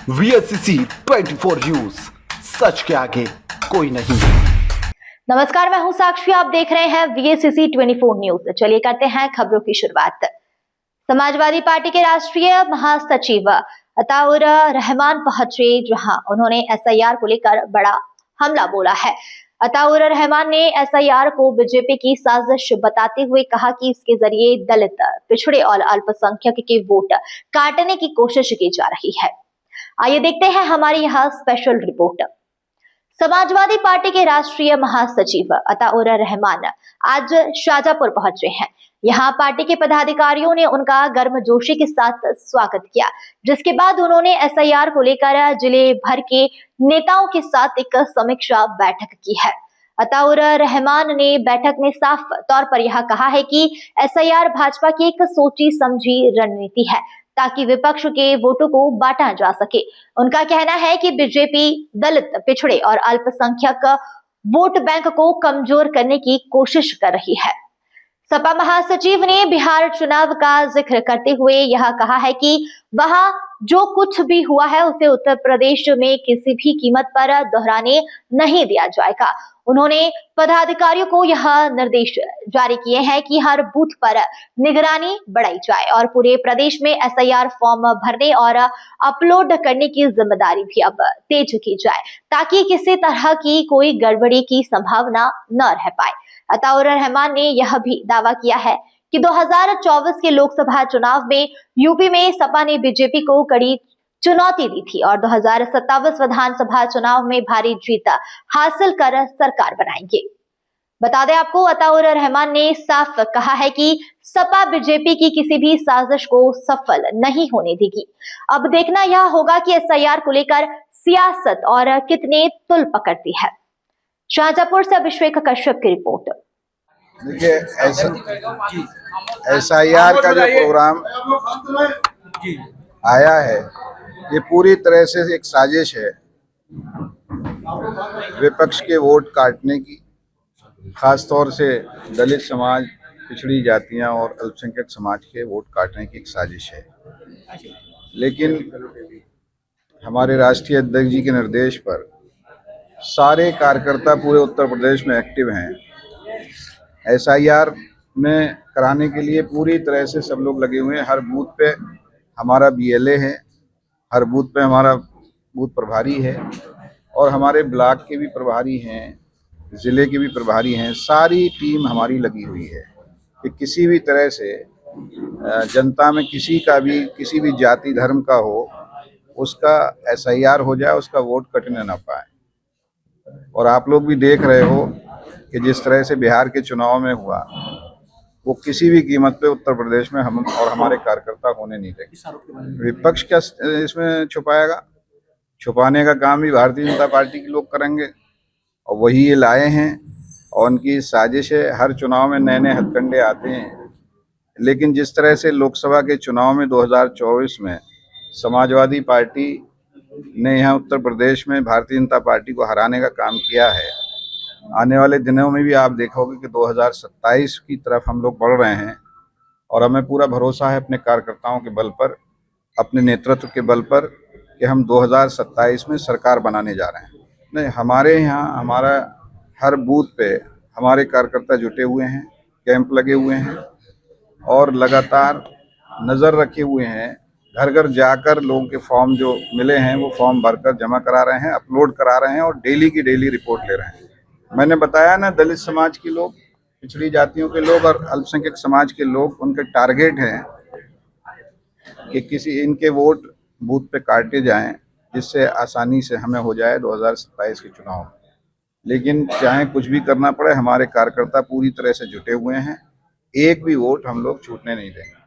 VSCC 24 news, सच के आगे कोई नहीं। नमस्कार, मैं हूं साक्षी। आप देख रहे हैं VSCC 24 न्यूज। चलिए करते हैं खबरों की शुरुआत। समाजवादी पार्टी के राष्ट्रीय महासचिव अताउर रहमान पहुंचे, जहां उन्होंने SIR को लेकर बड़ा हमला बोला है। अताउर रहमान ने SIR को बीजेपी की साजिश बताते हुए कहा कि इसके जरिए दलित, पिछड़े और अल्पसंख्यक के वोट काटने की कोशिश की जा रही है। आइए देखते हैं हमारी यह स्पेशल रिपोर्ट। समाजवादी पार्टी के राष्ट्रीय महासचिव अताउर रहमान आज शाजापुर पहुंचे हैं। यहां पार्टी के पदाधिकारियों ने उनका गर्मजोशी के साथ स्वागत किया, जिसके बाद उन्होंने SIR को लेकर जिले भर के नेताओं के साथ एक समीक्षा बैठक की है। अताउर रहमान ने बैठक में साफ तौर पर यह कहा है कि SIR भाजपा की एक सोची समझी रणनीति है ताकि विपक्ष के वोटों को बांटा जा सके। उनका कहना है कि बीजेपी दलित, पिछड़े और अल्पसंख्यक वोट बैंक को कमजोर करने की कोशिश कर रही है। सपा महासचिव ने बिहार चुनाव का जिक्र करते हुए यह कहा है कि वहां जो कुछ भी हुआ है उसे उत्तर प्रदेश में किसी भी कीमत पर दोहराने नहीं दिया जाएगा। उन्होंने पदाधिकारियों को यह निर्देश जारी किए हैं कि हर बूथ पर निगरानी बढ़ाई जाए और पूरे प्रदेश में SIR फॉर्म भरने और अपलोड करने की जिम्मेदारी भी अब तेज की जाए ताकि किसी तरह की कोई गड़बड़ी की संभावना न रह पाए। अताउर रहमान ने यह भी दावा किया है कि 2024 के लोकसभा चुनाव में यूपी में सपा ने बीजेपी को कड़ी चुनौती दी थी और 2027 विधानसभा चुनाव में भारी जीत हासिल कर सरकार बनाएंगे। बता दें आपको, अताउर रहमान ने साफ कहा है कि सपा बीजेपी की किसी भी साजिश को सफल नहीं होने देगी। अब देखना यह होगा कि SIR को लेकर सियासत और कितने तुल पकड़ती है। शाहजहांपुर से अभिषेक कश्यप की रिपोर्ट। देखिए, SIR का जो प्रोग्राम आया है ये पूरी तरह से एक साजिश है विपक्ष के वोट काटने की, खास तौर से दलित समाज, पिछड़ी जातियां और अल्पसंख्यक समाज के वोट काटने की एक साजिश है। लेकिन हमारे राष्ट्रीय अध्यक्ष जी के निर्देश पर सारे कार्यकर्ता पूरे उत्तर प्रदेश में एक्टिव हैं। SIR में कराने के लिए पूरी तरह से सब लोग लगे हुए हैं। हर बूथ पे हमारा BLA है, हर बूथ पे हमारा बूथ प्रभारी है और हमारे ब्लॉक के भी प्रभारी हैं, ज़िले के भी प्रभारी हैं। सारी टीम हमारी लगी हुई है कि किसी भी तरह से जनता में किसी भी जाति धर्म का हो उसका SIR हो जाए, उसका वोट कटने ना पाए। और आप लोग भी देख रहे हो कि जिस तरह से बिहार के चुनाव में हुआ वो किसी भी कीमत पे उत्तर प्रदेश में हम और हमारे कार्यकर्ता होने नहीं देंगे। विपक्ष क्या इसमें छुपाएगा? छुपाने का काम भी भारतीय जनता पार्टी के लोग करेंगे और वही ये लाए हैं और उनकी साजिश है। हर चुनाव में नए नए हथकंडे आते हैं, लेकिन जिस तरह से लोकसभा के चुनाव में 2024 में समाजवादी पार्टी ने यहाँ उत्तर प्रदेश में भारतीय जनता पार्टी को हराने का काम किया है, आने वाले दिनों में भी आप देखोगे कि 2027 की तरफ हम लोग बढ़ रहे हैं और हमें पूरा भरोसा है अपने कार्यकर्ताओं के बल पर, अपने नेतृत्व के बल पर कि हम 2027 में सरकार बनाने जा रहे हैं। नहीं, हमारे यहाँ हमारा हर बूथ पे हमारे कार्यकर्ता जुटे हुए हैं, कैंप लगे हुए हैं और लगातार नज़र रखे हुए हैं। घर घर जाकर लोगों के फॉर्म जो मिले हैं वो फॉर्म भरकर जमा करा रहे हैं, अपलोड करा रहे हैं और डेली की डेली रिपोर्ट ले रहे हैं। मैंने बताया ना, दलित समाज के लोग, पिछड़ी जातियों के लोग और अल्पसंख्यक समाज के लोग, उनके टारगेट हैं कि किसी इनके वोट बूथ पे काटे जाएं जिससे आसानी से हमें हो जाए 2027 के चुनाव में। लेकिन चाहे कुछ भी करना पड़े, हमारे कार्यकर्ता पूरी तरह से जुटे हुए हैं। एक भी वोट हम लोग छूटने नहीं देंगे।